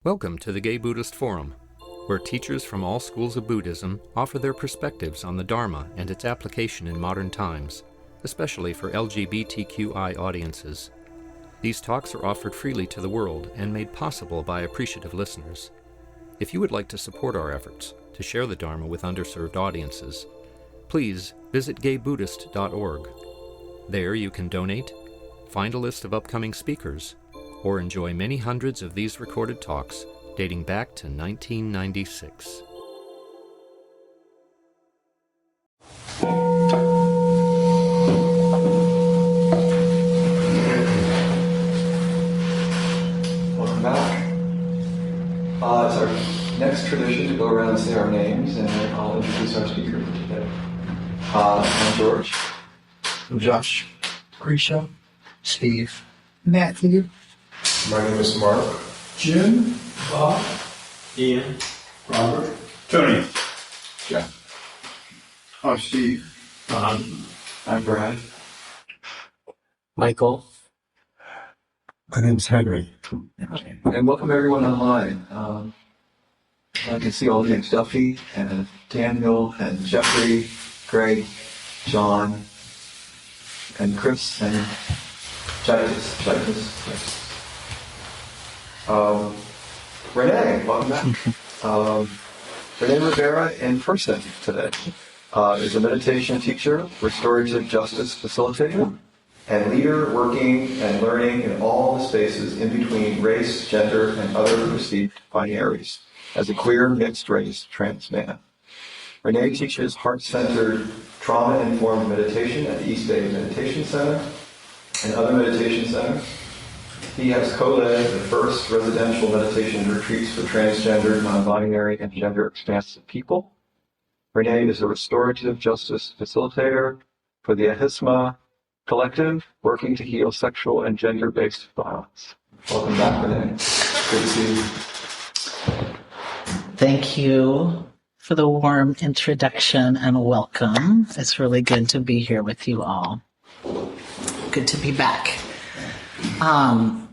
Welcome to the Gay Buddhist Forum, where teachers from all schools of Buddhism offer their perspectives on the Dharma and its application in modern times, especially for LGBTQI audiences. These talks are offered freely to the world and made possible by appreciative listeners. If you would like to support our efforts to share the Dharma with underserved audiences, please visit gaybuddhist.org. There you can donate, find a list of upcoming speakers, or enjoy many hundreds of these recorded talks dating back to 1996. Welcome back. It's our next tradition to go around and say our names, and then I'll introduce our speaker for today. I'm George. I'm Josh. Grisha. Steve. Matthew. My name is Mark. Jim. Bob. Ian. Robert. Tony. Jeff. I'm Steve. I'm Brad. Michael. My name's Henry. And welcome everyone online. I can see all the names: Duffy and Daniel and Jeffrey, Greg, John, and Chris and Titus. René, welcome back. René Rivera in person today is a meditation teacher, restorative justice facilitator, and leader working and learning in all the spaces in between race, gender, and other perceived binaries as a queer, mixed-race trans man. René teaches heart-centered, trauma-informed meditation at the East Bay Meditation Center and other meditation centers. He has co-led the first residential meditation retreats for transgender, non-binary, and gender-expansive people. René is a restorative justice facilitator for the Ahisma Collective, working to heal sexual and gender-based violence. Welcome back, René. Good to see you. Thank you for the warm introduction and welcome. It's really good to be here with you all. Good to be back. I'm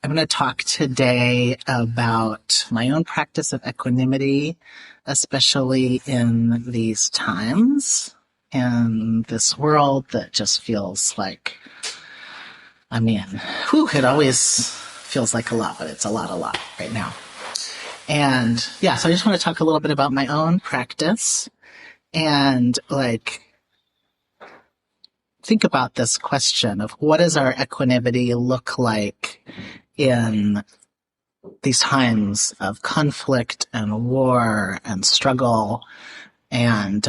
going to talk today about my own practice of equanimity, especially in these times, in this world that just feels like, it always feels like a lot, but it's a lot right now. And so I just want to talk a little bit about my own practice and think about this question of what does our equanimity look like in these times of conflict and war and struggle and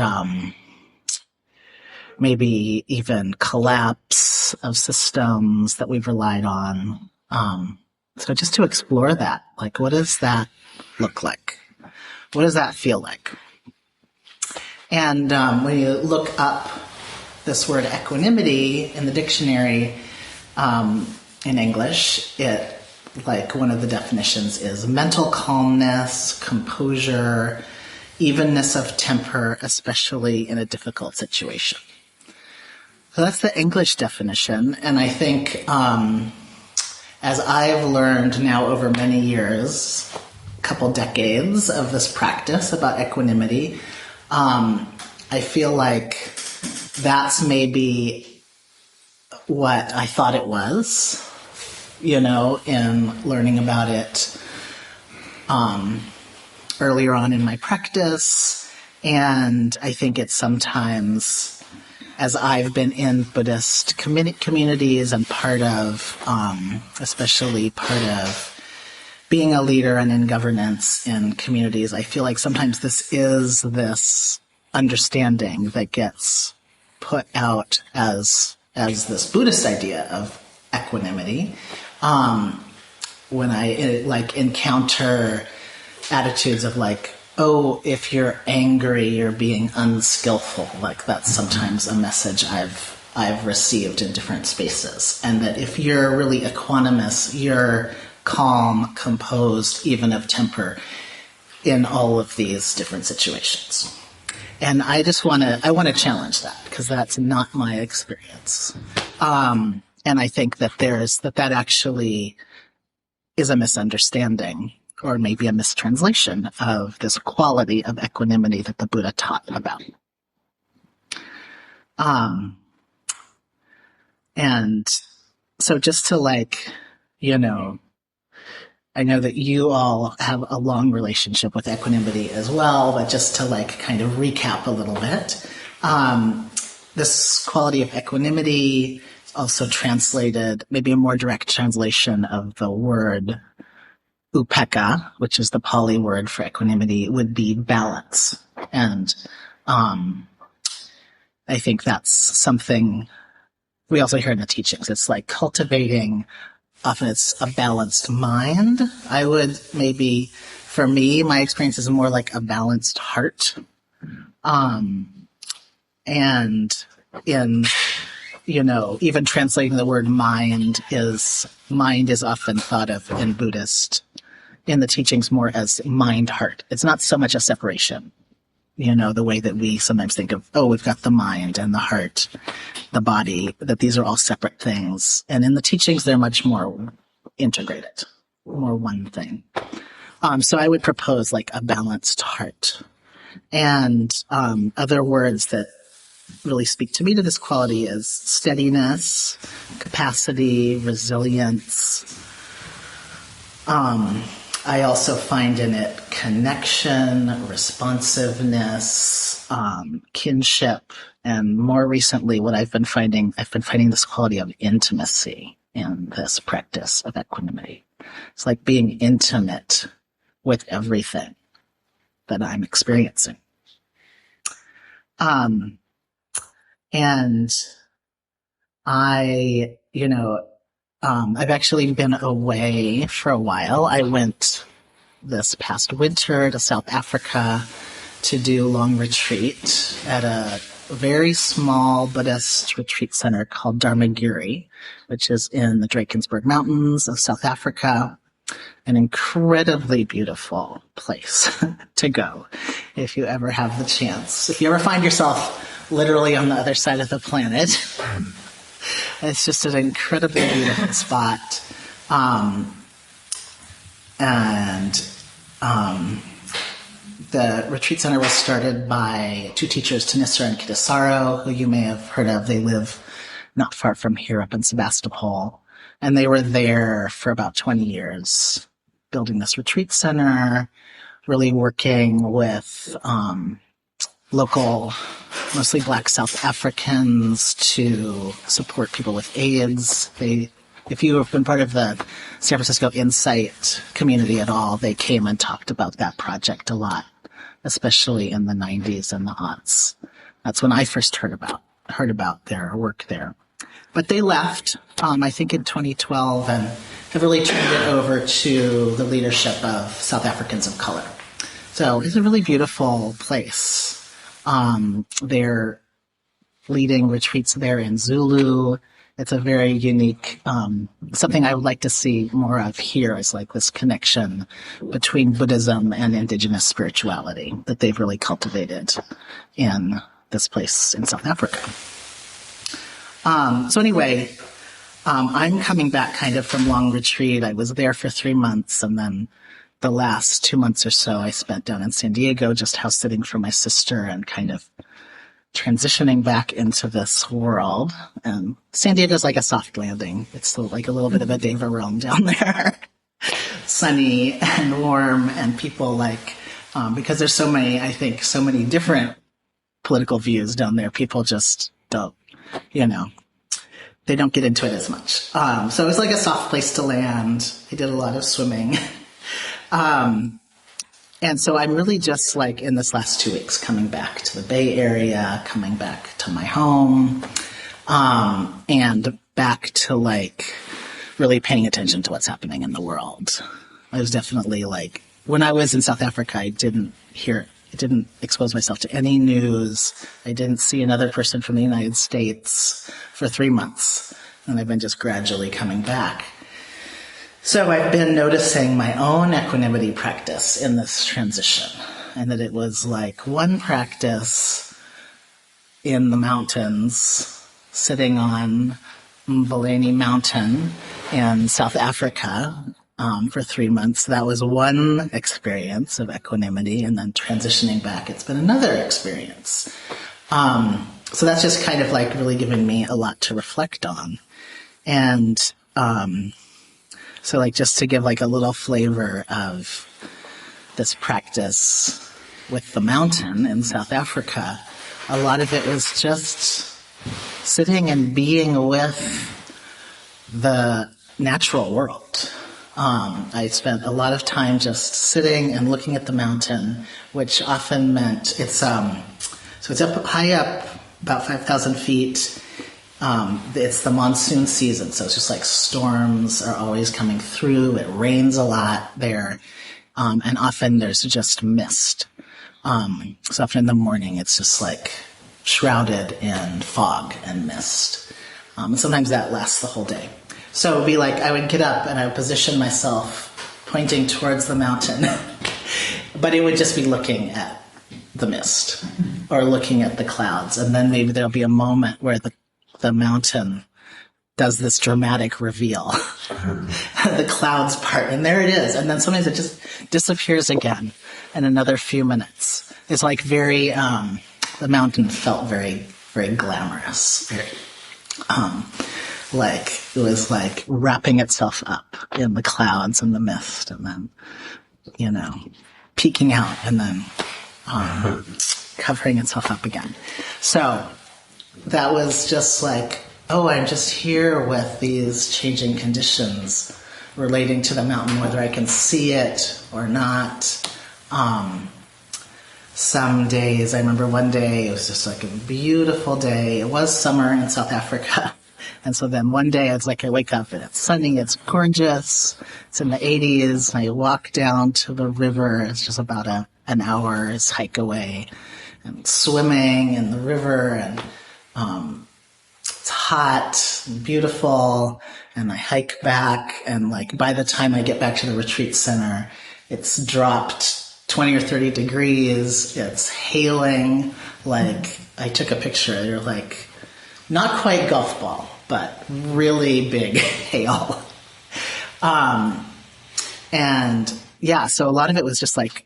maybe even collapse of systems that we've relied on. So just to explore that, what does that look like? What does that feel like? And when you look up this word equanimity in the dictionary in English, one of the definitions is mental calmness, composure, evenness of temper, especially in a difficult situation. So that's the English definition, and I think as I've learned now over many years, a couple decades of this practice about equanimity, I feel like that's maybe what I thought it was, in learning about it earlier on in my practice. And I think it's sometimes, as I've been in Buddhist communities and especially part of being a leader and in governance in communities, I feel like sometimes this is this understanding that gets put out as this Buddhist idea of equanimity. When I encounter attitudes of if you're angry, you're being unskillful. That's sometimes a message I've received in different spaces. And that if you're really equanimous, you're calm, composed, even of temper in all of these different situations. And I want to challenge that because that's not my experience. And I think that that actually is a misunderstanding or maybe a mistranslation of this quality of equanimity that the Buddha taught about. And so just to I know that you all have a long relationship with equanimity as well, but just to kind of recap a little bit, this quality of equanimity is also translated, maybe a more direct translation of the word upekkha, which is the Pali word for equanimity, would be balance. And I think that's something we also hear in the teachings. It's like cultivating, often it's a balanced mind. I would maybe, for me, my experience is more like a balanced heart. And in, even translating the word mind is often thought of in Buddhist, in the teachings more as mind-heart. It's not so much a separation, the way that we sometimes think of, we've got the mind and the heart, the body, that these are all separate things. And in the teachings, they're much more integrated, more one thing. So I would propose a balanced heart. And other words that really speak to me to this quality is steadiness, capacity, resilience. I also find in it connection, responsiveness, kinship, and more recently what I've been finding this quality of intimacy in this practice of equanimity. It's like being intimate with everything that I'm experiencing. And I've actually been away for a while. I went this past winter to South Africa to do long retreat at a very small Buddhist retreat center called Dharmagiri, which is in the Drakensberg Mountains of South Africa. An incredibly beautiful place to go if you ever have the chance. If you ever find yourself literally on the other side of the planet, it's just an incredibly beautiful spot. The retreat center was started by two teachers, Tanisar and Kitasaro, who you may have heard of. They live not far from here up in Sebastopol. And they were there for about 20 years, building this retreat center, really working with local, mostly Black South Africans to support people with AIDS. If you have been part of the San Francisco Insight community at all, they came and talked about that project a lot, especially in the 90s and the aughts. That's when I first heard about their work there. But they left, I think in 2012, and have really turned it over to the leadership of South Africans of color. So it's a really beautiful place. They're leading retreats there in Zulu. It's a very unique, something I would like to see more of here is this connection between Buddhism and indigenous spirituality that they've really cultivated in this place in South Africa. So anyway, I'm coming back kind of from long retreat. I was there for 3 months, and then the last 2 months or so I spent down in San Diego just house sitting for my sister and kind of transitioning back into this world. And San Diego's like a soft landing. It's like a little bit of a Deva realm down there. Sunny and warm, and people because there's so many different political views down there, people just don't, they don't get into it as much. So it was like a soft place to land. I did a lot of swimming. And so I'm really just in this last 2 weeks coming back to the Bay Area, coming back to my home, and back to really paying attention to what's happening in the world. I was definitely when I was in South Africa, I didn't expose myself to any news. I didn't see another person from the United States for 3 months. And I've been just gradually coming back. So I've been noticing my own equanimity practice in this transition, and that it was one practice in the mountains, sitting on Mboleni Mountain in South Africa, for 3 months. That was one experience of equanimity, and then transitioning back, it's been another experience. So that's just kind of like really giving me a lot to reflect on. And so like just to give like a little flavor of this practice with the mountain in South Africa, a lot of it was just sitting and being with the natural world. I spent a lot of time just sitting and looking at the mountain, which often meant it's so it's up high up, about 5,000 feet. It's the monsoon season, so it's just like storms are always coming through. It rains a lot there, and often there's just mist. So often in the morning, it's just like shrouded in fog and mist. And sometimes that lasts the whole day. So it would be like I would get up and I would position myself pointing towards the mountain, but it would just be looking at the mist or looking at the clouds. And then maybe there'll be a moment where the mountain does this dramatic reveal. The clouds part, and there it is. And then sometimes it just disappears again in another few minutes. It's like very, the mountain felt very, very glamorous. Very, like it was like wrapping itself up in the clouds and the mist, and then, peeking out and then covering itself up again. So that was just like, oh, I'm just here with these changing conditions relating to the mountain, whether I can see it or not. Some days, I remember one day, it was just like a beautiful day. It was summer in South Africa. And so then one day I wake up and it's sunny, it's gorgeous, it's in the 80s. I walk down to the river. It's just about an hour's hike away, and swimming in the river, and it's hot and beautiful, and I hike back, and like by the time I get back to the retreat center, it's dropped 20 or 30 degrees, it's hailing, like I took a picture, they're like not quite golf ball, but really big hail. And yeah, so a lot of it was just like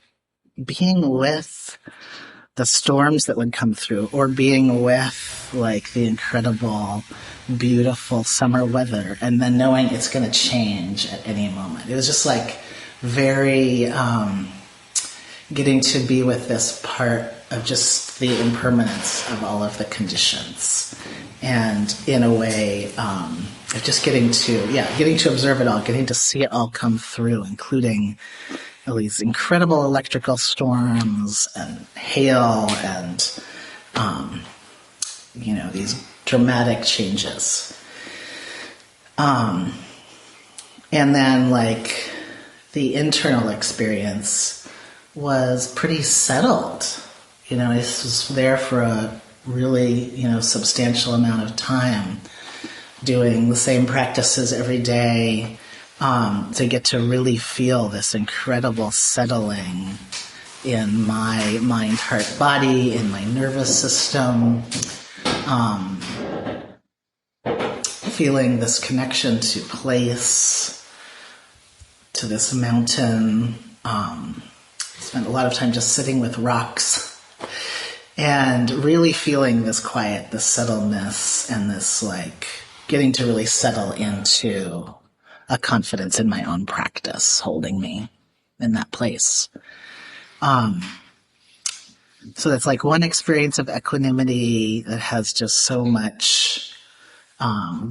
being with the storms that would come through, or being with like the incredible, beautiful summer weather, and then knowing it's going to change at any moment. It was just like very getting to be with this part of just the impermanence of all of the conditions, and in a way of just getting to observe it all, getting to see it all come through, including all these incredible electrical storms and hail and these dramatic changes. And then like the internal experience was pretty settled. I was there for a really, substantial amount of time, doing the same practices every day, to get to really feel this incredible settling in my mind, heart, body, in my nervous system, feeling this connection to place, to this mountain. Spent a lot of time just sitting with rocks and really feeling this quiet, this settledness, and this like getting to really settle into a confidence in my own practice, holding me in that place. So that's like one experience of equanimity that has just so much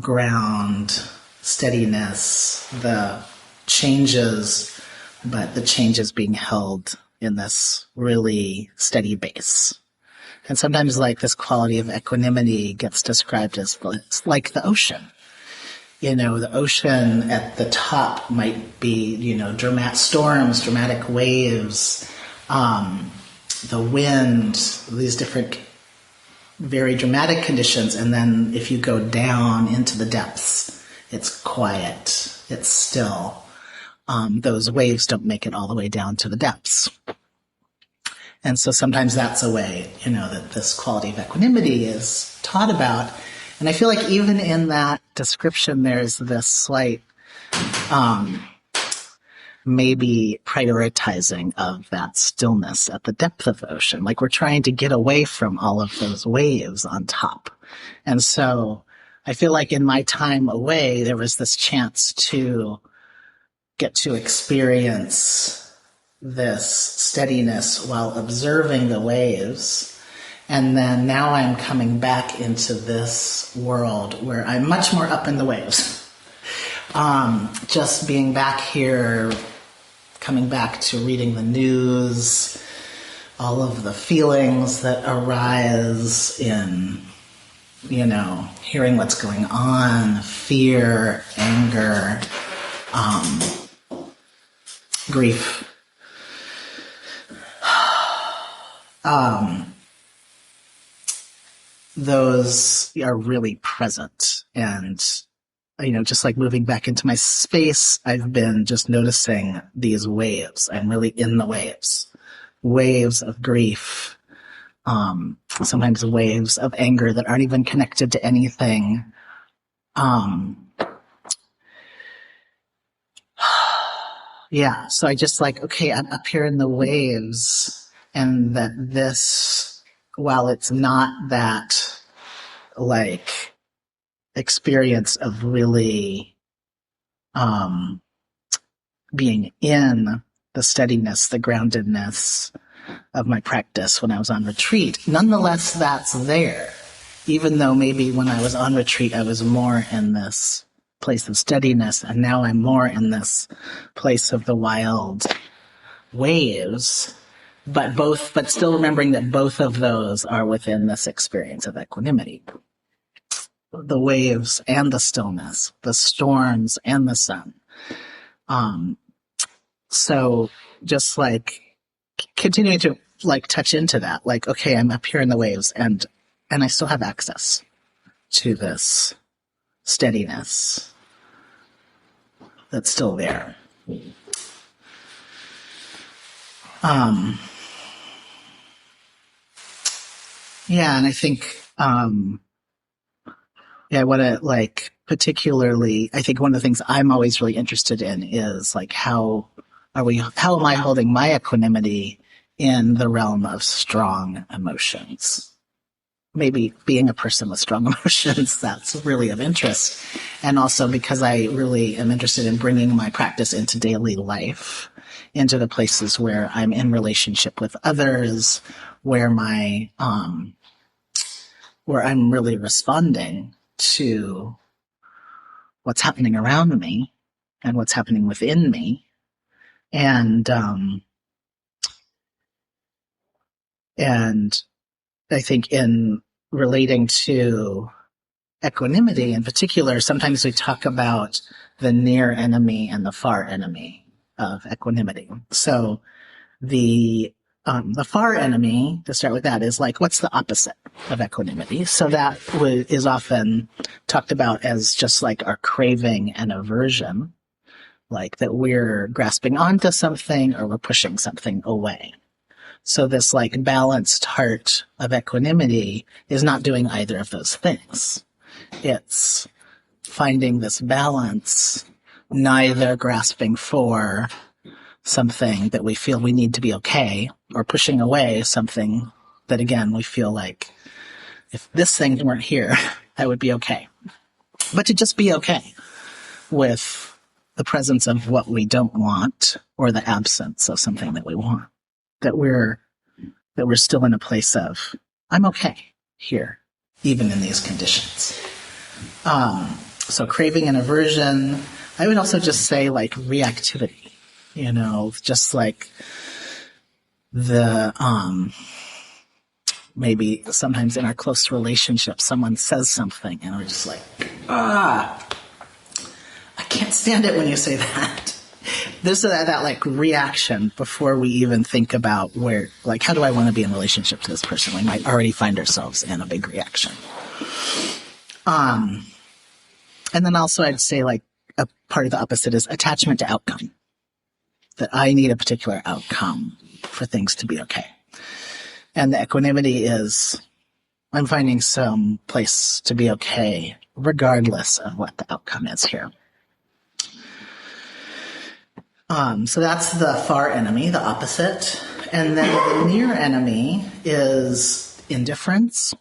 ground, steadiness, the changes, but the changes being held in this really steady base. And sometimes like this quality of equanimity gets described as like the ocean. The ocean at the top might be, dramatic storms, dramatic waves, the wind, these different very dramatic conditions. And then if you go down into the depths, it's quiet, it's still. Those waves don't make it all the way down to the depths. And so sometimes that's a way, that this quality of equanimity is taught about. And I feel like even in that description, there's this slight maybe prioritizing of that stillness at the depth of the ocean. Like we're trying to get away from all of those waves on top. And so I feel like in my time away, there was this chance to get to experience this steadiness while observing the waves. And then now I'm coming back into this world where I'm much more up in the waves. Just being back here, coming back to reading the news, all of the feelings that arise in, hearing what's going on, fear, anger, grief. Those are really present. And, just like moving back into my space, I've been just noticing these waves. I'm really in the waves. Waves of grief. Sometimes waves of anger that aren't even connected to anything. Yeah, so I just okay, I'm up here in the waves, and that this, while it's not that, experience of really being in the steadiness, the groundedness of my practice when I was on retreat, nonetheless, that's there. Even though maybe when I was on retreat, I was more in this place of steadiness, and now I'm more in this place of the wild waves, but still remembering that both of those are within this experience of equanimity. The waves and the stillness, the storms and the sun. So just continuing to touch into that, okay, I'm up here in the waves and I still have access to this steadiness that's still there. Yeah, and I think, I want to particularly, I think one of the things I'm always really interested in is how am I holding my equanimity in the realm of strong emotions? Maybe being a person with strong emotions, that's really of interest. And also because I really am interested in bringing my practice into daily life, into the places where I'm in relationship with others, where where I'm really responding to what's happening around me and what's happening within me. And I think in relating to equanimity in particular, sometimes we talk about the near enemy and the far enemy of equanimity. So the far enemy, to start with that, is what's the opposite of equanimity? So that is often talked about as just our craving and aversion, that we're grasping onto something or we're pushing something away. So this balanced heart of equanimity is not doing either of those things. It's finding this balance, neither grasping for something that we feel we need to be okay, or pushing away something that, again, we feel if this thing weren't here, I would be okay. But to just be okay with the presence of what we don't want or the absence of something that we want. That we're still in a place of, I'm okay here, even in these conditions. So craving and aversion, I would also just say reactivity, just the, maybe sometimes in our close relationships, someone says something and we're just I can't stand it when you say that. There's that reaction before we even think about where, how do I want to be in relationship to this person? We might already find ourselves in a big reaction. And then also I'd say a part of the opposite is attachment to outcome. That I need a particular outcome for things to be okay. And the equanimity is, I'm finding some place to be okay, regardless of what the outcome is here. So that's the far enemy, the opposite. And then the near enemy is indifference,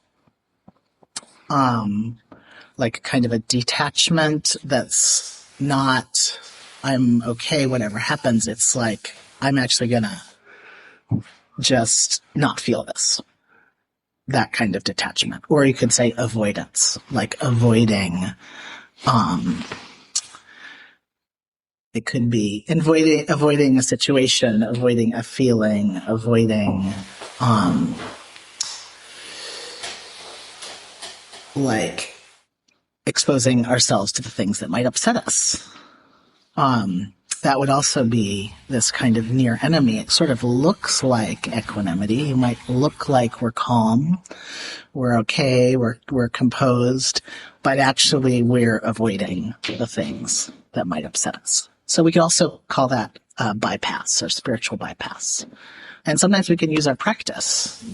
like kind of a detachment that's not, I'm okay, whatever happens. It's like, I'm actually going to just not feel this. That kind of detachment. Or you could say avoidance, like avoiding, it could be avoiding a situation, avoiding a feeling, avoiding, like exposing ourselves to the things that might upset us. That would also be this kind of near enemy. It sort of looks like equanimity. It might look like we're calm, we're okay, we're composed, but actually we're avoiding the things that might upset us. So we can also call that bypass or spiritual bypass. And sometimes we can use our practice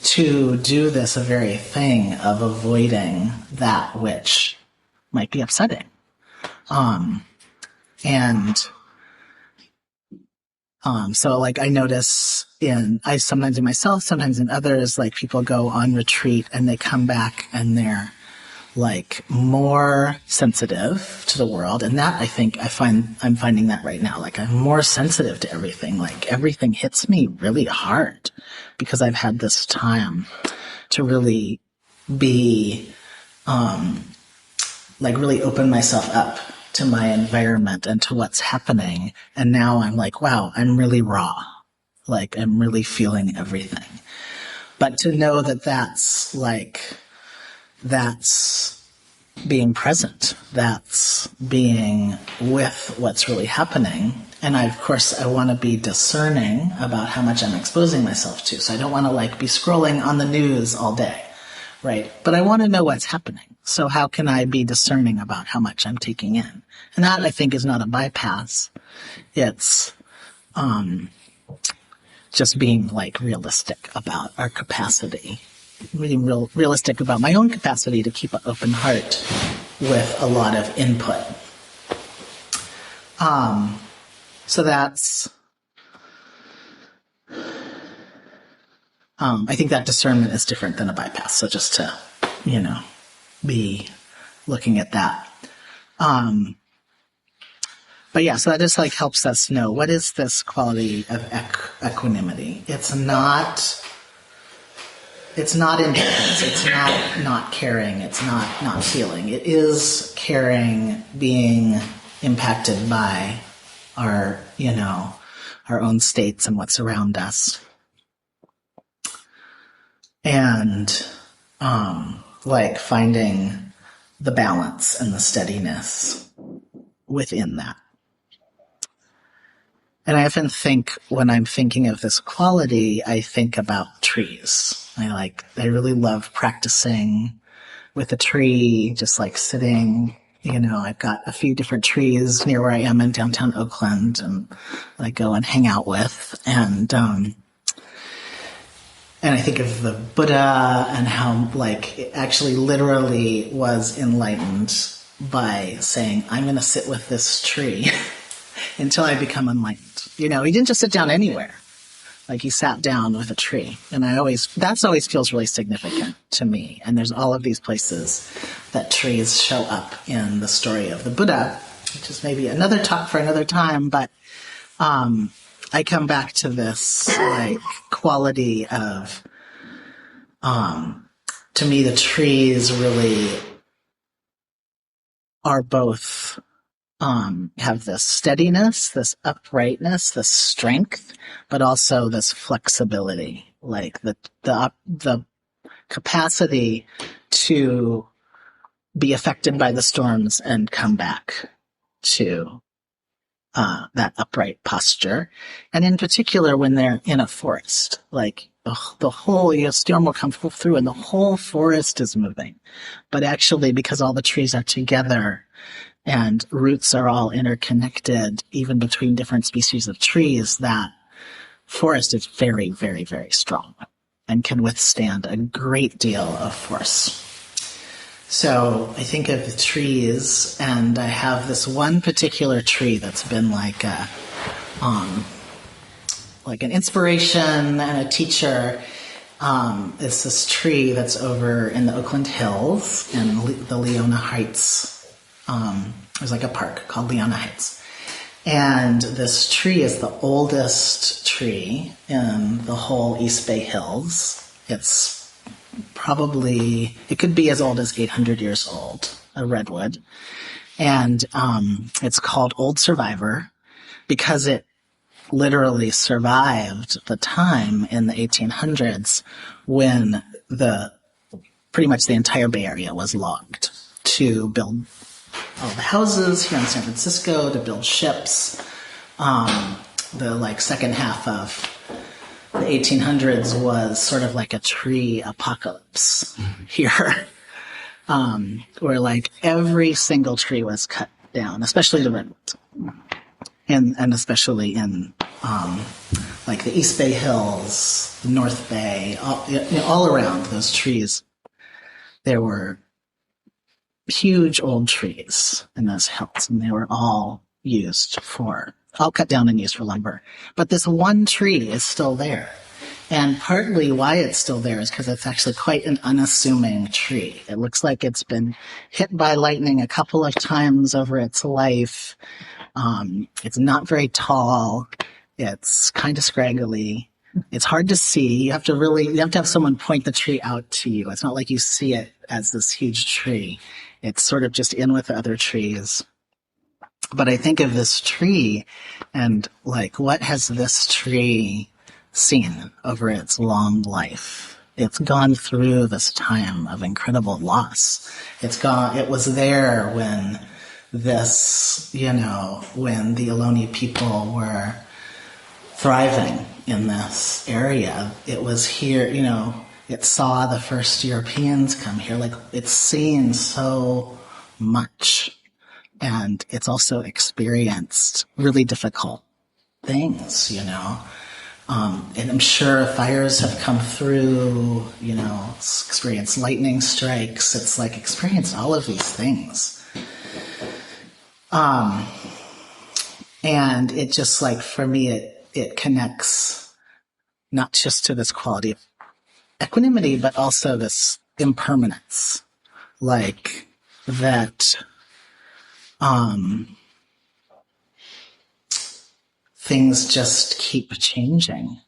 to do this very thing of avoiding that which might be upsetting. So like I notice sometimes in myself, sometimes in others, like people go on retreat and they come back and they're like more sensitive to the world. And that I'm finding that right now. Like I'm more sensitive to everything. Like everything hits me really hard because I've had this time to really be, like really open myself up to my environment and to what's happening. And now I'm like, wow, I'm really raw. Like I'm really feeling everything. But to know that that's being present. That's being with what's really happening. And I want to be discerning about how much I'm exposing myself to. So I don't want to like be scrolling on the news all day, right? But I want to know what's happening. So how can I be discerning about how much I'm taking in? And that I think is not a bypass. It's just being like realistic about our capacity, really realistic about my own capacity to keep an open heart with a lot of input. So that's, I think that discernment is different than a bypass. So just to, be looking at that. But yeah, so that just like helps us know what is this quality of equanimity. It's not indifference. It's not caring. It's not feeling. It is caring, being impacted by our own states and what's around us. And, like finding the balance and the steadiness within that. And I often think when I'm thinking of this quality, I think about trees. I really love practicing with a tree, just like sitting, I've got a few different trees near where I am in downtown Oakland and I go and hang out with. And I think of the Buddha and how it actually literally was enlightened by saying, I'm going to sit with this tree until I become enlightened. He didn't just sit down anywhere. He sat down with a tree. And that always feels really significant to me. And there's all of these places that trees show up in the story of the Buddha, which is maybe another talk for another time. But I come back to this quality of, to me, the trees really are both, have this steadiness, this uprightness, this strength, but also this flexibility, the capacity to be affected by the storms and come back to that upright posture. And in particular, when they're in a forest, the whole storm will come through and the whole forest is moving. But actually, because all the trees are together and roots are all interconnected, even between different species of trees, that forest is very, very, very strong and can withstand a great deal of force. So I think of the trees, and I have this one particular tree that's been like a like an inspiration and a teacher is this tree that's over in the Oakland Hills in the Leona Heights. There's like a park called Leona Heights. And this tree is the oldest tree in the whole East Bay Hills. It's probably, it could be as old as 800 years old, a redwood. And it's called Old Survivor because it literally survived the time in the 1800s when pretty much the entire Bay Area was logged to build all the houses here in San Francisco, to build ships. The second half of the 1800s was sort of like a tree apocalypse here, where every single tree was cut down, especially the redwoods, and especially in the East Bay Hills, the North Bay, all around those trees. There were huge old trees in those hills, and they were all cut down and used for lumber. But this one tree is still there. And partly why it's still there is because it's actually quite an unassuming tree. It looks like it's been hit by lightning a couple of times over its life. It's not very tall. It's kind of scraggly. It's hard to see. You have to have someone point the tree out to you. It's not like you see it as this huge tree. It's sort of just in with the other trees. But I think of this tree and what has this tree seen over its long life? It's gone through this time of incredible loss. It was there when when the Ohlone people were thriving in this area. It was here, it saw the first Europeans come here. It's seen so much. And it's also experienced really difficult things, and I'm sure fires have come through, it's experienced lightning strikes. It's experienced all of these things. And it just for me, it connects not just to this quality of equanimity, but also this impermanence, that things just keep changing.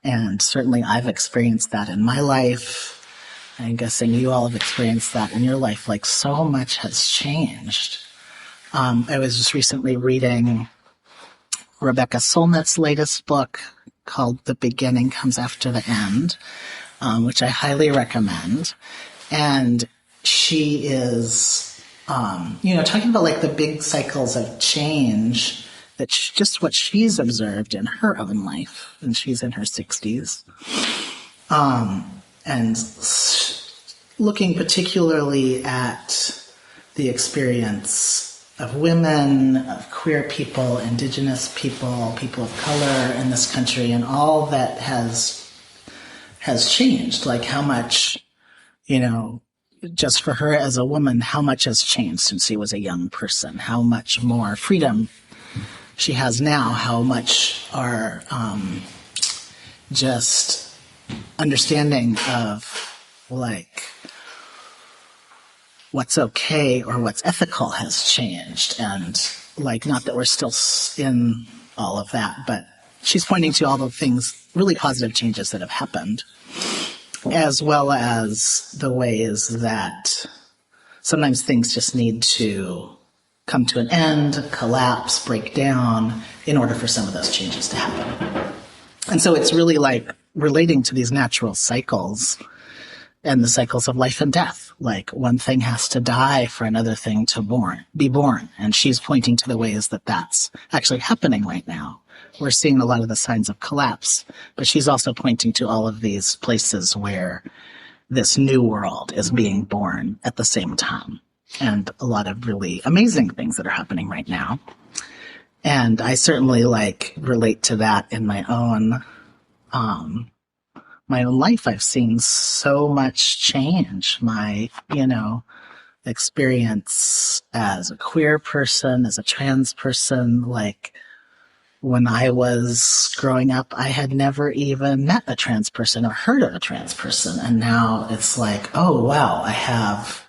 And certainly I've experienced that in my life. I'm guessing you all have experienced that in your life. So much has changed. I was just recently reading Rebecca Solnit's latest book called The Beginning Comes After the End, which I highly recommend. And she is talking about the big cycles of change, that's just what she's observed in her own life, and she's in her 60s. And looking particularly at the experience of women, of queer people, indigenous people, people of color in this country, and all that has changed, how much, just for her as a woman, how much has changed since she was a young person, how much more freedom she has now, how much our just understanding of what's okay or what's ethical has changed. And not that we're still in all of that, but she's pointing to all the things, really positive changes that have happened, as well as the ways that sometimes things just need to come to an end, collapse, break down, in order for some of those changes to happen. And so it's really relating to these natural cycles and the cycles of life and death. One thing has to die for another thing to be born. And she's pointing to the ways that that's actually happening right now. We're seeing a lot of the signs of collapse, but she's also pointing to all of these places where this new world is being born at the same time. And a lot of really amazing things that are happening right now. And I certainly relate to that in my own life. I've seen so much change. My, experience as a queer person, as a trans person, when I was growing up, I had never even met a trans person or heard of a trans person. And now it's like, oh, wow, I have,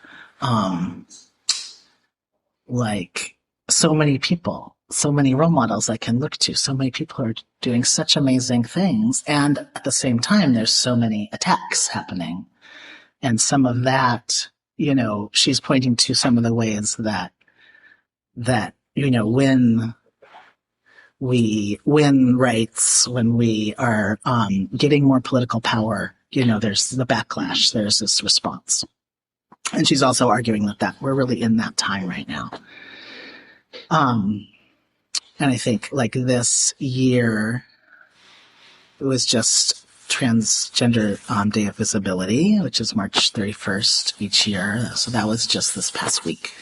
like so many people, so many role models I can look to. So many people are doing such amazing things. And at the same time, there's so many attacks happening. And some of that, you know, she's pointing to some of the ways that, you know, when we win rights, when we are getting more political power, you know, there's the backlash, there's this response. And she's also arguing that we're really in that time right now. And I think like this year, it was just Transgender Day of Visibility, which is March 31st each year. So that was just this past week.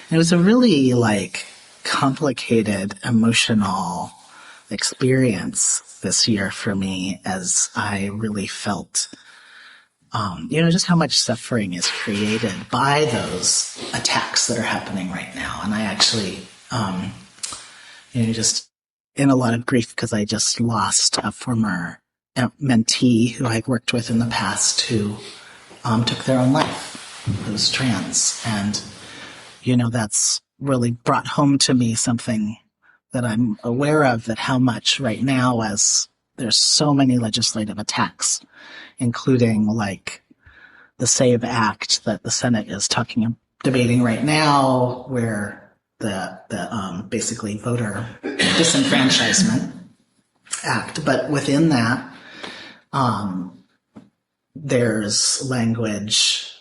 And it was a really like complicated emotional experience this year for me, as I really felt, you know, just how much suffering is created by those attacks that are happening right now. And I actually, you know, just in a lot of grief because I just lost a former mentee who I worked with in the past who took their own life, who was trans. And, you know, that's really brought home to me something that I'm aware of, that how much right now, as there's so many legislative attacks, including like the SAVE Act that the Senate is debating right now, where the basically voter disenfranchisement act. But within that, there's language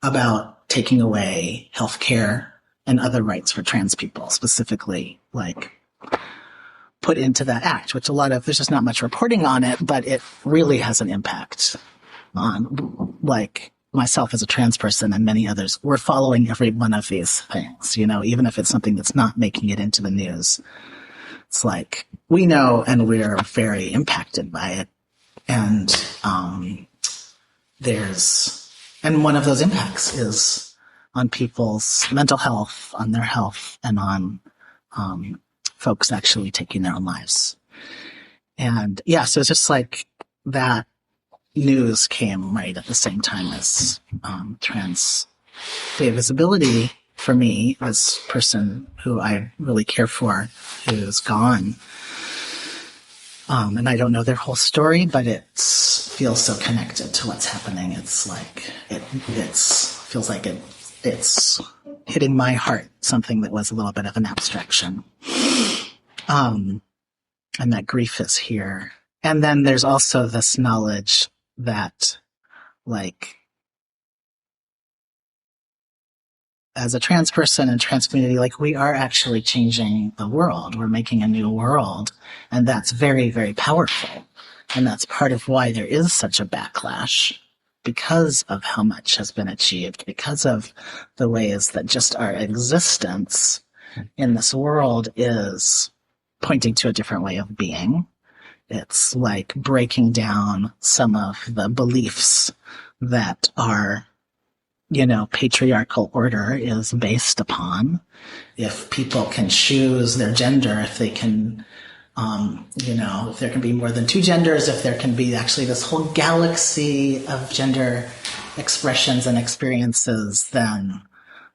about taking away health care and other rights for trans people, specifically like put into that act, which there's just not much reporting on it, but it really has an impact on like myself as a trans person and many others. We're following every one of these things, you know, even if it's something that's not making it into the news. It's like, we know, and we're very impacted by it. And, and one of those impacts is on people's mental health, on their health, and on folks actually taking their own lives. And yeah, so it's just like that news came right at the same time as Trans Day of Visibility for me, as a person who I really care for, who's gone. And I don't know their whole story, but it feels so connected to what's happening. It's like, it feels like it's hitting my heart, something that was a little bit of an abstraction. And that grief is here. And then there's also this knowledge that, like, as a trans person and trans community, like, we are actually changing the world. We're making a new world. And that's very, very powerful. And that's part of why there is such a backlash, because of how much has been achieved, because of the ways that just our existence in this world is pointing to a different way of being. It's like breaking down some of the beliefs that our, you know, patriarchal order is based upon. If people can choose their gender, if they can, you know, if there can be more than two genders, if there can be actually this whole galaxy of gender expressions and experiences, then,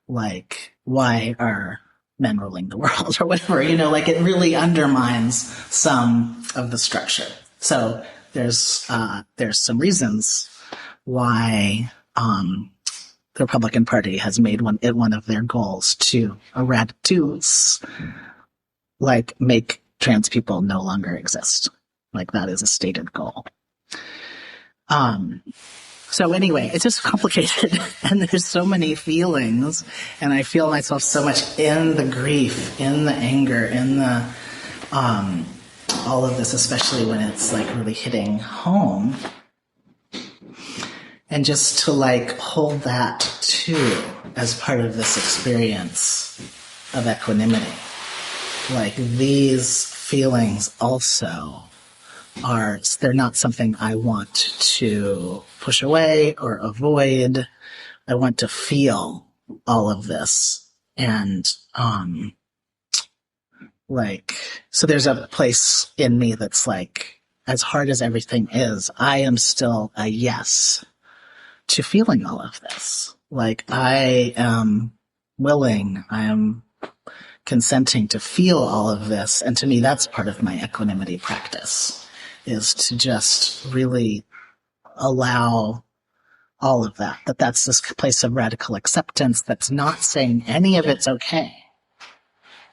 like, why are men ruling the world or whatever? You know, like, it really undermines some of the structure. So there's some reasons why the Republican Party has made it one of their goals to make trans people no longer exist. Like, that is a stated goal. So anyway, it's just complicated, and there's so many feelings, and I feel myself so much in the grief, in the anger, in the all of this, especially when it's like really hitting home. And just to like hold that too as part of this experience of equanimity. Like, these feelings also they're not something I want to push away or avoid. I want to feel all of this and Like, so there's a place in me that's like, as hard as everything is, I am still a yes to feeling all of this. Like, I am willing, I am consenting to feel all of this. And to me, that's part of my equanimity practice, is to just really allow all of that. That's this place of radical acceptance that's not saying any of it's okay.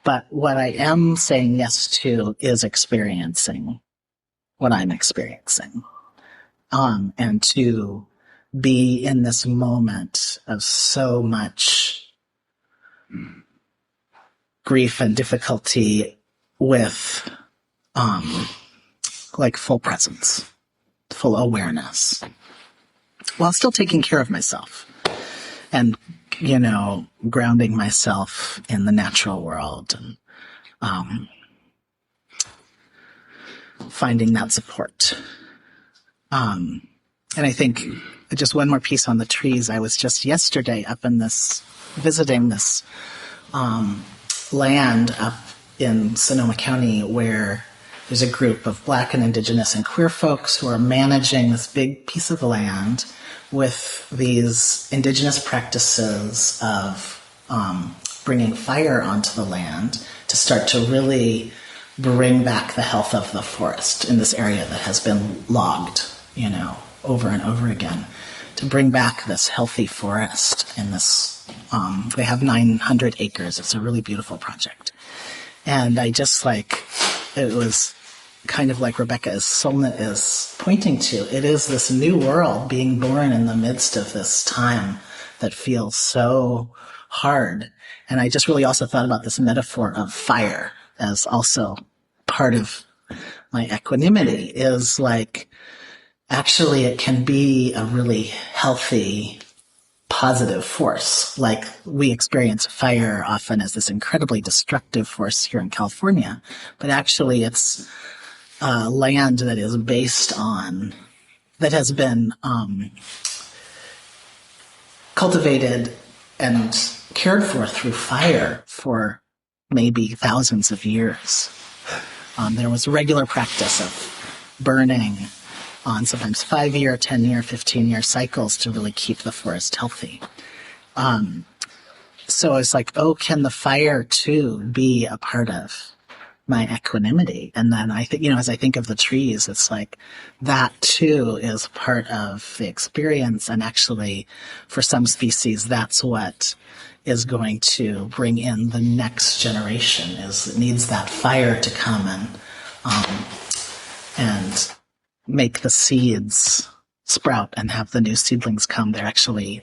But what I am saying yes to is experiencing what I'm experiencing. And to be in this moment of so much grief and difficulty with, like full presence, full awareness, while still taking care of myself and, grounding myself in the natural world and, finding that support. And I think just one more piece on the trees. I was just yesterday up in visiting this, land up in Sonoma County where there's a group of Black and Indigenous and queer folks who are managing this big piece of land with these Indigenous practices of bringing fire onto the land to start to really bring back the health of the forest in this area that has been logged, over and over again, to bring back this healthy forest in this, they have 900 acres. It's a really beautiful project. And I just it was kind of like Rebecca is pointing to. It is this new world being born in the midst of this time that feels so hard. And I just really also thought about this metaphor of fire as also part of my equanimity, is like, actually it can be a really healthy, positive force. Like, we experience fire often as this incredibly destructive force here in California, but actually it's land that is based on, that has been cultivated and cared for through fire for maybe thousands of years. There was regular practice of burning on sometimes 5-year, 10-year, 15-year cycles to really keep the forest healthy. So it's like, can the fire too be a part of my equanimity? And then I think, as I think of the trees, it's like that too is part of the experience. And actually, for some species, that's what is going to bring in the next generation. It needs that fire to come and make the seeds sprout and have the new seedlings come. They're actually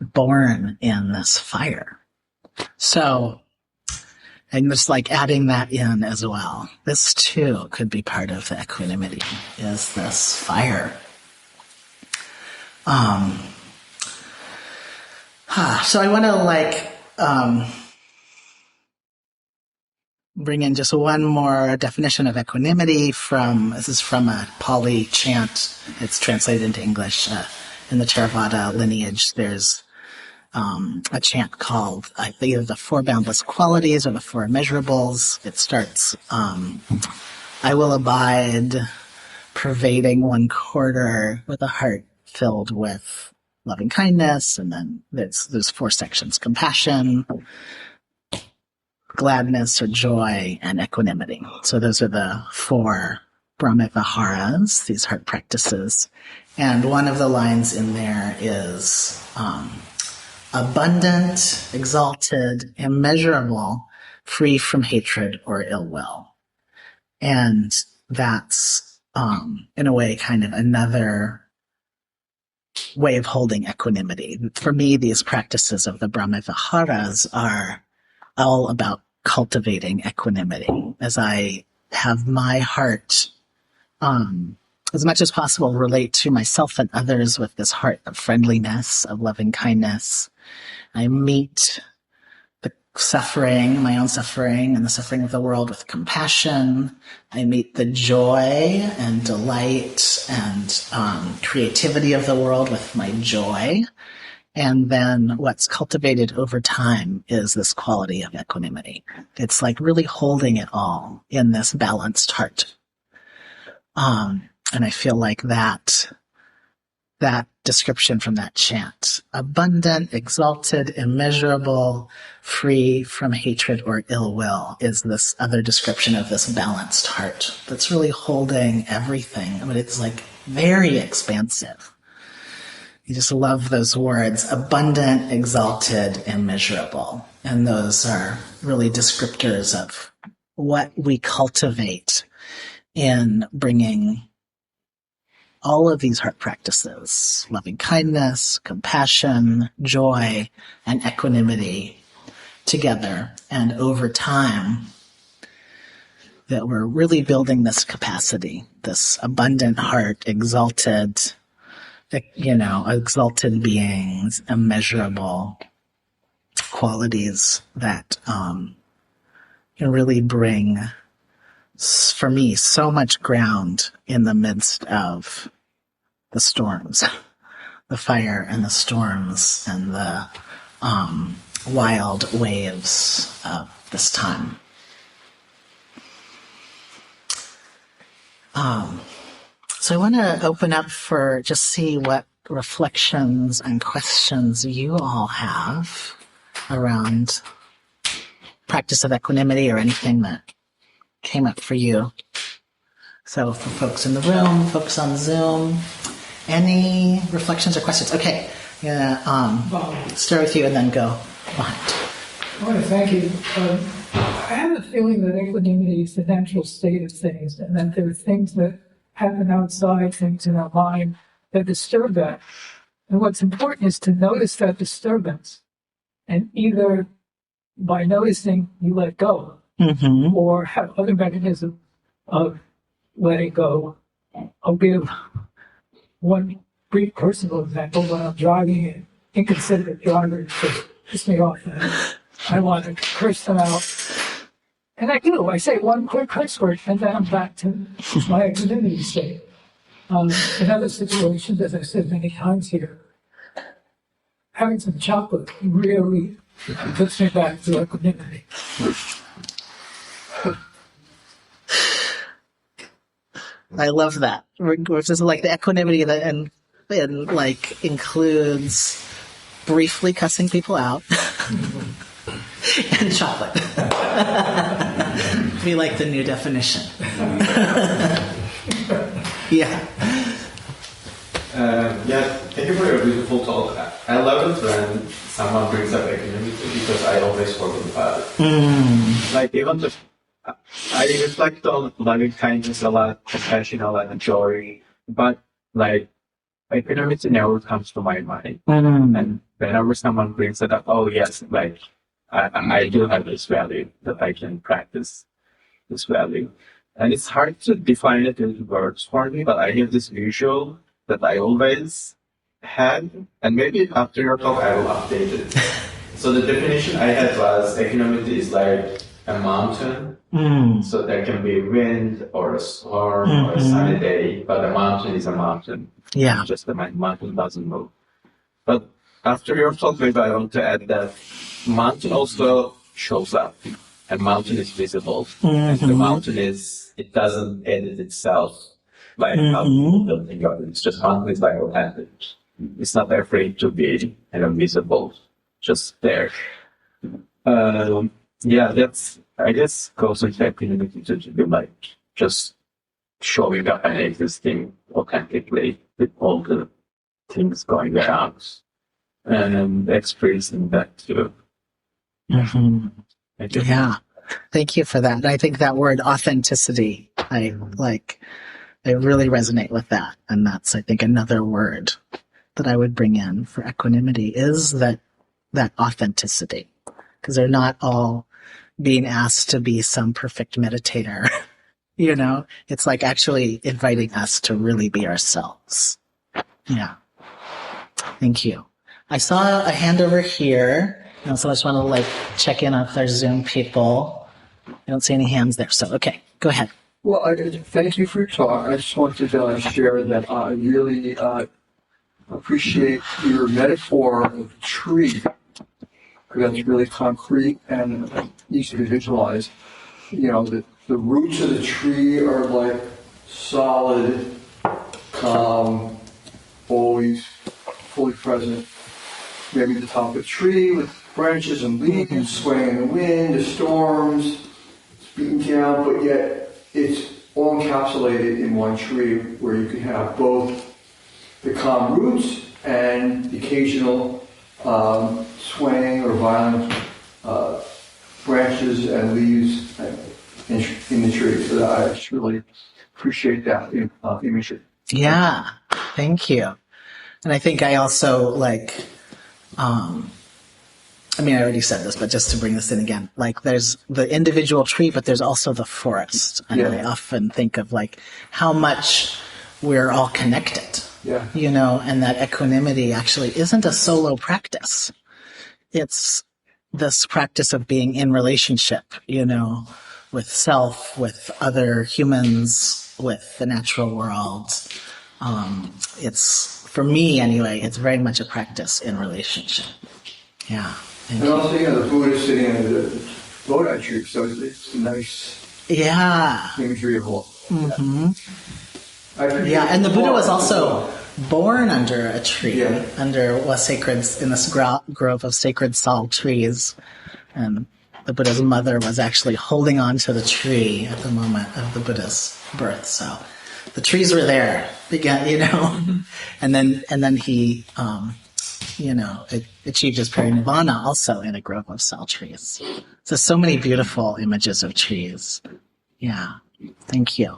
born in this fire. So, and just adding that in as well. This too could be part of the equanimity, is this fire. So I want to bring in just one more definition of equanimity this is from a Pali chant. It's translated into English. In the Theravada lineage, there's a chant called either the Four Boundless Qualities or the Four Immeasurables. It starts, I will abide, pervading 1/4 with a heart filled with loving kindness. And then there's 4 sections: compassion, gladness or joy, and equanimity. So those are the 4 Brahmaviharas, these heart practices. And one of the lines in there is abundant, exalted, immeasurable, free from hatred or ill will. And that's, in a way, kind of another way of holding equanimity. For me, these practices of the Brahmaviharas are all about cultivating equanimity, as I have my heart, as much as possible, relate to myself and others with this heart of friendliness, of loving kindness. I meet the suffering, my own suffering, and the suffering of the world with compassion. I meet the joy and delight and creativity of the world with my joy. And then what's cultivated over time is this quality of equanimity. It's like really holding it all in this balanced heart. And I feel like that description from that chant, abundant, exalted, immeasurable, free from hatred or ill will, is this other description of this balanced heart that's really holding everything. But it's like very expansive. You just love those words, abundant, exalted, immeasurable. And those are really descriptors of what we cultivate in bringing all of these heart practices, loving kindness, compassion, joy, and equanimity together. And over time, that we're really building this capacity, this abundant heart, exalted beings, immeasurable qualities that can really bring, for me, so much ground in the midst of the storms, the fire and the storms and the wild waves of this time. So I want to open up for just see what reflections and questions you all have around practice of equanimity or anything that came up for you. So for folks in the room, folks on Zoom, any reflections or questions? Okay, start with you and then go behind. I want to thank you. I have a feeling that equanimity is the natural state of things, and that there are things that happen outside, things in our mind that disturb that. And what's important is to notice that disturbance, and either by noticing you let go, or have other mechanisms of letting go. I'll give one brief personal example. When I'm driving, an inconsiderate driver just piss me off, and I want to curse them out. And I do. I say one quick curse word, and then I'm back to my equanimity state. In other situations, as I've said many times here, having some chocolate really puts me back to equanimity. I love that. Which is like the equanimity that and like includes briefly cussing people out and chocolate. Be like the new definition. Yeah. Thank you for your beautiful talk. I love it when someone brings up equanimity because I always forget about it. Like even if I reflect on loving kindness a lot, compassion a lot, and joy, but like equanimity never comes to my mind. And whenever someone brings it up, oh yes, like I do have this value that I can practice this value. And it's hard to define it in words for me, but I have this visual that I always had, and maybe after your talk I will update it. So the definition I had was equanimity is like a mountain. So there can be wind or a storm or a sunny day, but a mountain is a mountain. Yeah. Just the mountain doesn't move. But after your talk, maybe I want to add that mountain also shows up, and mountain is visible. And the mountain it doesn't edit itself like how people building up. It's just mountain is like authentic. It's not afraid to be visible, just there. That's I guess goes into equanimity to be like just showing up and existing authentically with all the things going around and experiencing that too. Yeah. Thank you for that. I think that word authenticity, I really resonate with that. And that's, I think, another word that I would bring in for equanimity is that authenticity. Because they're not all being asked to be some perfect meditator. It's like actually inviting us to really be ourselves. Yeah. Thank you. I saw a hand over here. And so I just want to check in with our Zoom people. I don't see any hands there. So, okay, go ahead. Well, thank you for your talk. I just wanted to share that I really appreciate your metaphor of tree. That's really concrete and easy to visualize. You know, the roots of the tree are like solid, calm, always fully present. Maybe the top of the tree with branches and leaves swaying in the wind, the storms, it's beaten down, but yet it's all encapsulated in one tree where you can have both the calm roots and the occasional swaying or violent branches and leaves in the tree. So I just really appreciate that imagery. Yeah, thank you. And I think I also like, I mean, I already said this, but just to bring this in again, like there's the individual tree, but there's also the forest. And I often think of like how much we're all connected, you know, and that equanimity actually isn't a solo practice. It's this practice of being in relationship, you know, with self, with other humans, with the natural world. It's, for me anyway, it's very much a practice in relationship. Yeah. And also, you know, the Buddha is sitting under the Bodhi tree, so it's a nice imagery of all. Yeah, and the Buddha was also born under a tree, under a sacred, in this grove of sacred sal trees. And the Buddha's mother was actually holding on to the tree at the moment of the Buddha's birth. So the trees were there, again, you know, and then he, you know, achieved his parinirvana also in a grove of sal trees. So many beautiful images of trees. Yeah, thank you.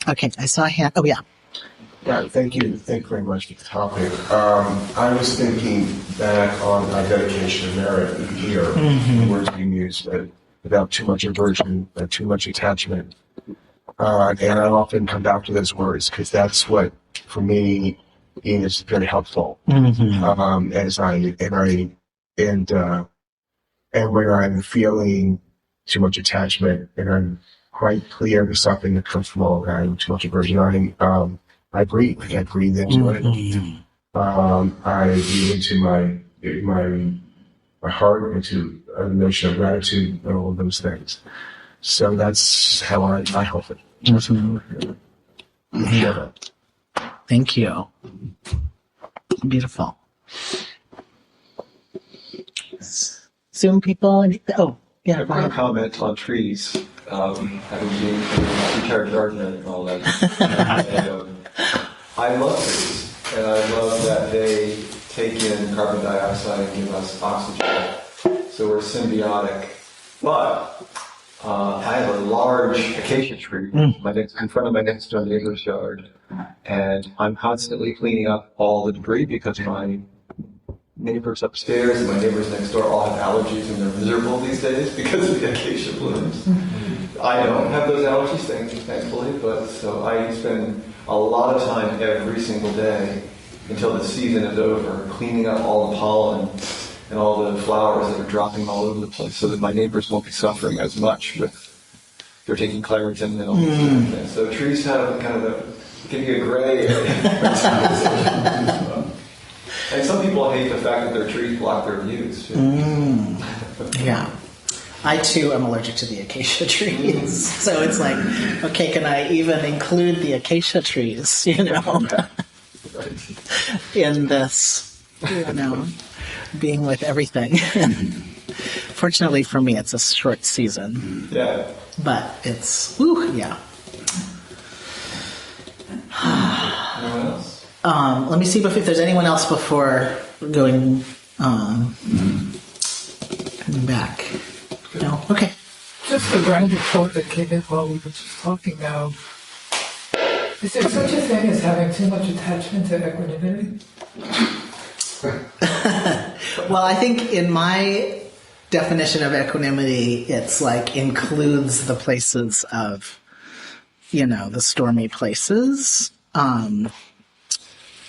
Okay, I saw a hand. Oh, yeah. Yeah, thank you. Thank you very much for the topic. I was thinking back on my dedication of merit here, the words being used, without too much aversion, too much attachment. And I often come back to those words because that's what, for me, is very helpful. And where I'm feeling too much attachment and I'm quite clear to something that comes from all that, too much aversion, I breathe. I breathe into it. I breathe into my heart, into a notion of gratitude, and all of those things. So that's how I help it. Yeah. Thank you. Beautiful. Zoom people. Oh, yeah. I want to comment on trees, having been a retired gardener and all that. I love trees, and I love that they take in carbon dioxide and give us oxygen. So we're symbiotic. But I have a large acacia tree in front of my next door neighbor's yard, and I'm constantly cleaning up all the debris because my neighbors upstairs and my neighbors next door all have allergies and they're miserable these days because of the acacia blooms. I don't have those allergies, thankfully, but so I spend a lot of time every single day until the season is over cleaning up all the pollen and all the flowers that are dropping all over the place so that my neighbors won't be suffering as much with they're taking Claritin and all this kind of thing. So trees have kind of can be a gray area. And some people hate the fact that their trees block their views too. Yeah. I too am allergic to the acacia trees. So it's like, okay, can I even include the acacia trees, you know, in this, you know, being with everything. Fortunately for me, it's a short season. Yeah. But it's, yeah. Anyone else? Let me see if there's anyone else before going back. No? Okay. Just a random thought that came in while we were just talking now. Is there such a thing as having too much attachment to equanimity? Well, I think in my definition of equanimity, it's like includes the places of, you know, the stormy places.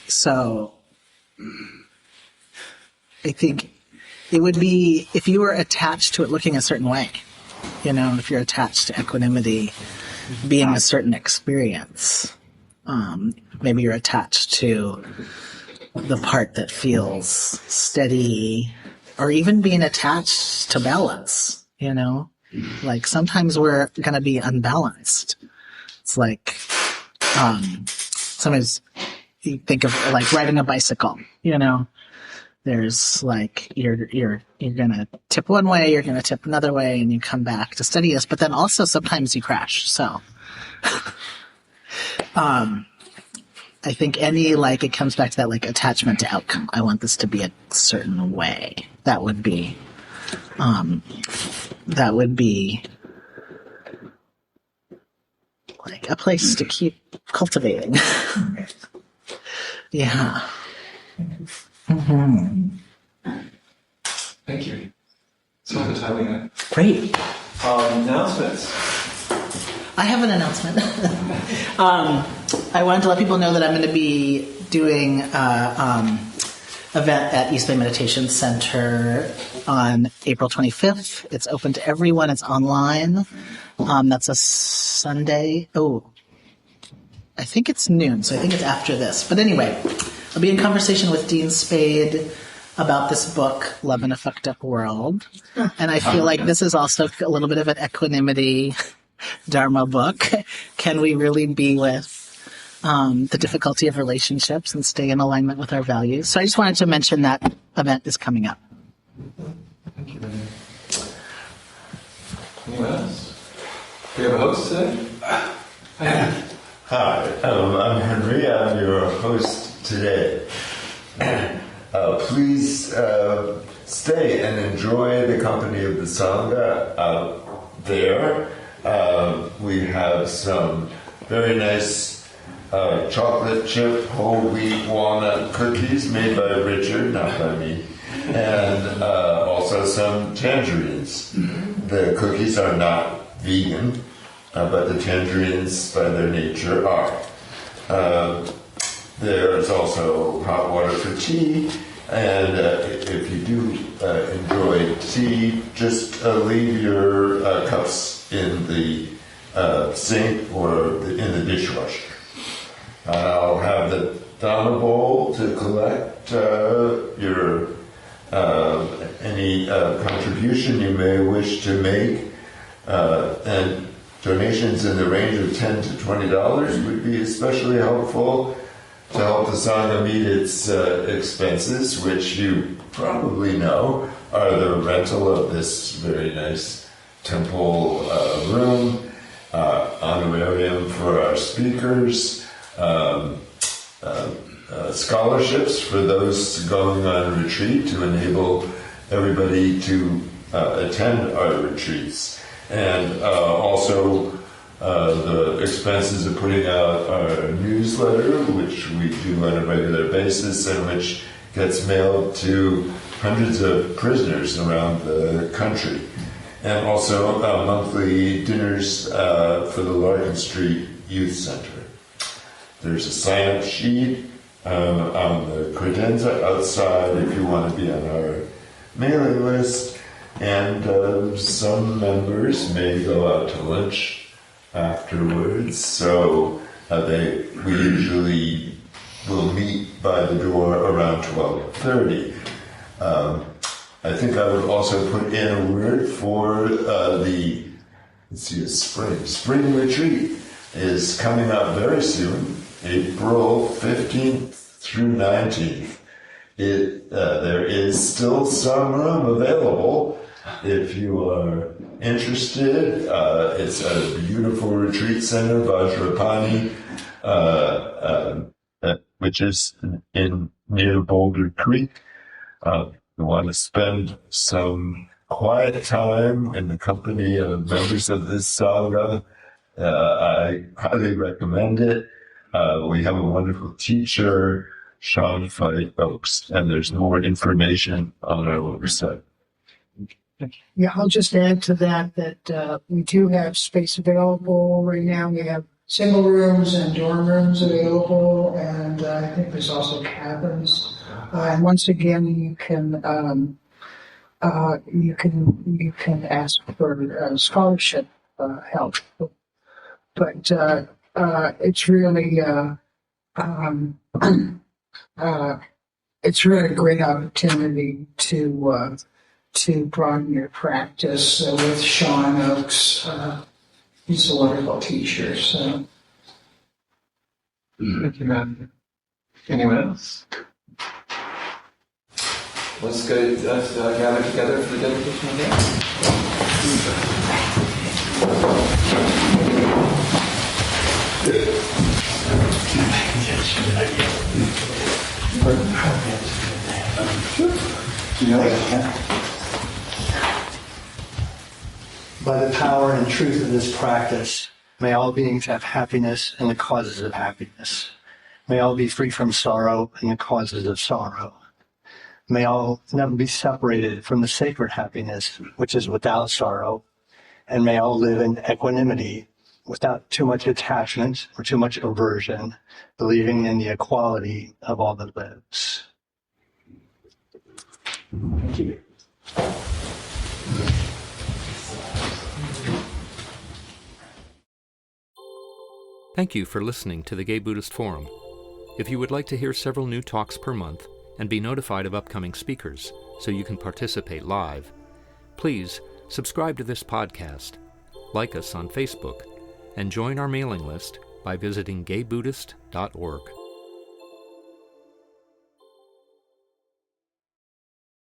So I think it would be if you were attached to it looking a certain way, you know, if you're attached to equanimity being a certain experience, maybe you're attached to the part that feels steady, or even being attached to balance, you know? Like sometimes we're going to be unbalanced. It's like, sometimes you think of like riding a bicycle, you know? There's like, you're going to tip one way, you're going to tip another way, and you come back to steadiness, but then also sometimes you crash. So, I think it comes back to that like attachment to outcome. I want this to be a certain way. That would be like a place to keep cultivating. Yeah. Mm-hmm. Thank you. So the timing. Great. Announcements. I have an announcement. I wanted to let people know that I'm going to be doing event at East Bay Meditation Center on April 25th. It's open to everyone. It's online. That's a Sunday. Oh, I think it's noon, so I think it's after this. But anyway, I'll be in conversation with Dean Spade about this book, Love in a Fucked Up World. And I feel like this is also a little bit of an equanimity Dharma book. Can we really be with the difficulty of relationships and stay in alignment with our values? So I just wanted to mention that event is coming up. Thank you, René. Anyone else? Do you have a host today? Hi, I'm Henry. I'm your host today. Please stay and enjoy the company of the Sangha out there. We have some very nice chocolate chip whole wheat walnut cookies made by Richard, not by me, and also some tangerines. The cookies are not vegan, but the tangerines by their nature are. There's also hot water for tea, and if you do enjoy tea, just leave your cups in the sink or in the dishwasher. I'll have the Donna bowl to collect your any contribution you may wish to make, and donations in the range of $10 to $20 would be especially helpful to help the Sangha meet its expenses, which you probably know are the rental of this very nice temple room, honorarium for our speakers, scholarships for those going on retreat to enable everybody to attend our retreats, and also the expenses of putting out our newsletter, which we do on a regular basis and which gets mailed to hundreds of prisoners around the country. And also monthly dinners for the Larkin Street Youth Center. There's a sign-up sheet on the credenza outside if you want to be on our mailing list. And some members may go out to lunch afterwards, so we usually will meet by the door around 12:30. I think I would also put in a word for the spring retreat is coming up very soon, April 15th through 19th. There is still some room available if you are interested. It's a beautiful retreat center, Vajrapani, which is near Boulder Creek. You want to spend some quiet time in the company of members of this Sangha. I highly recommend it. We have a wonderful teacher, Sean Fight Oaks, and there's more information on our website. Yeah, I'll just add to that we do have space available right now. We have single rooms and dorm rooms available, and I think there's also cabins. And once again, you can ask for scholarship help, but it's really It's really a great opportunity to broaden your practice with Sean Oakes. He's a wonderful teacher. So, Thank you, Matthew. Anyone else? Let's gather together for the dedication again. by the power and truth of this practice, may all beings have happiness and the causes of happiness. May all be free from sorrow and the causes of sorrow. May all never be separated from the sacred happiness, which is without sorrow. And may all live in equanimity, without too much attachment or too much aversion, believing in the equality of all that lives. Thank you. Thank you for listening to the Gay Buddhist Forum. If you would like to hear several new talks per month and be notified of upcoming speakers so you can participate live, please subscribe to this podcast, like us on Facebook, and join our mailing list by visiting gaybuddhist.org.